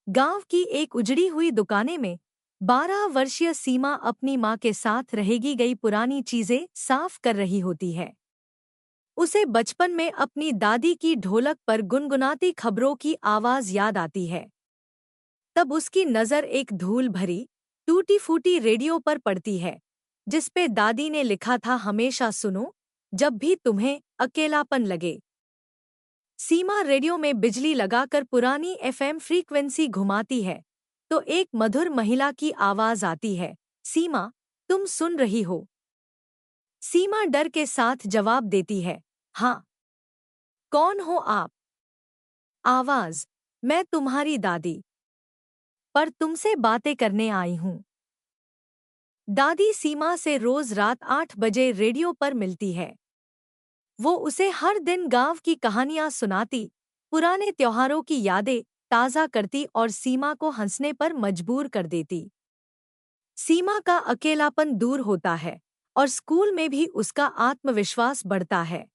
गांव की एक उजड़ी हुई दुकाने में 12 वर्षीय सीमा अपनी मां के साथ रहेगी गई पुरानी चीजें साफ कर रही होती है। उसे बचपन में अपनी दादी की ढोलक पर गुनगुनाती खबरों की आवाज याद आती है। तब उसकी नजर एक धूल भरी टूटी फूटी रेडियो पर पड़ती है, जिस पे दादी ने लिखा था, हमेशा सुनो जब भी तुम्हें अकेलापन लगे। सीमा रेडियो में बिजली लगाकर पुरानी एफएम फ्रीक्वेंसी घुमाती है तो एक मधुर महिला की आवाज आती है, सीमा, तुम सुन रही हो? सीमा डर के साथ जवाब देती है, हाँ। कौन हो आप? आवाज, मैं तुम्हारी दादी, पर तुमसे बातें करने आई हूँ। दादी सीमा से रोज रात 8 बजे रेडियो पर मिलती है। वो उसे हर दिन गांव की कहानियां सुनाती, पुराने त्योहारों की यादें ताज़ा करती और सीमा को हंसने पर मजबूर कर देती। सीमा का अकेलापन दूर होता है और स्कूल में भी उसका आत्मविश्वास बढ़ता है।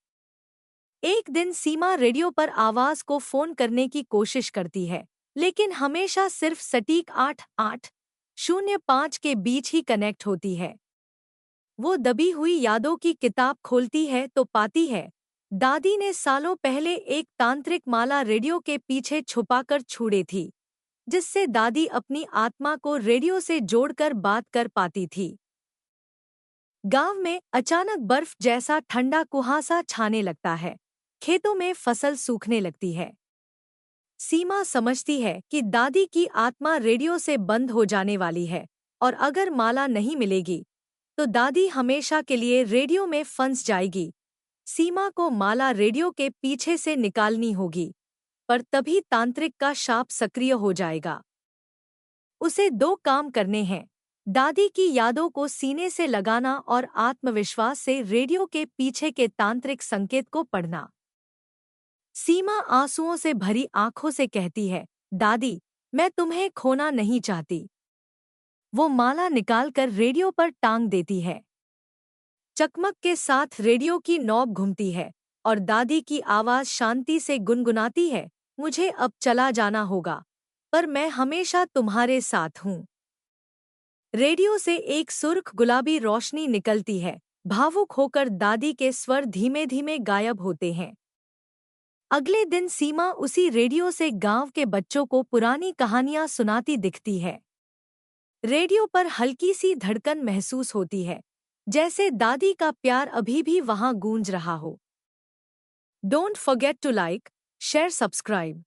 एक दिन सीमा रेडियो पर आवाज को फोन करने की कोशिश करती है, लेकिन हमेशा सिर्फ सटीक 8805 के बीच ही कनेक्ट होती है। वो दबी हुई यादों की किताब खोलती है तो पाती है, दादी ने सालों पहले एक तांत्रिक माला रेडियो के पीछे छुपाकर छुड़ी थी, जिससे दादी अपनी आत्मा को रेडियो से जोड़कर बात कर पाती थी। गांव में अचानक बर्फ जैसा ठंडा कुहासा छाने लगता है। खेतों में फसल सूखने लगती है। सीमा समझती है कि दादी की आत्मा रेडियो से बंद हो जाने वाली है और अगर माला नहीं मिलेगी तो दादी हमेशा के लिए रेडियो में फंस जाएगी। सीमा को माला रेडियो के पीछे से निकालनी होगी, पर तभी तांत्रिक का शाप सक्रिय हो जाएगा। उसे दो काम करने हैं, दादी की यादों को सीने से लगाना और आत्मविश्वास से रेडियो के पीछे के तांत्रिक संकेत को पढ़ना। सीमा आंसुओं से भरी आंखों से कहती है, दादी, मैं तुम्हें खोना नहीं चाहती। वो माला निकालकर रेडियो पर टांग देती है। चकमक के साथ रेडियो की नॉब घूमती है और दादी की आवाज शांति से गुनगुनाती है, मुझे अब चला जाना होगा, पर मैं हमेशा तुम्हारे साथ हूँ। रेडियो से एक सुर्ख गुलाबी रोशनी निकलती है। भावुक होकर दादी के स्वर धीमे धीमे गायब होते हैं। अगले दिन सीमा उसी रेडियो से गांव के बच्चों को पुरानी कहानियां सुनाती दिखती है। रेडियो पर हल्की सी धड़कन महसूस होती है, जैसे दादी का प्यार अभी भी वहां गूंज रहा हो। Don't forget to like, share, subscribe.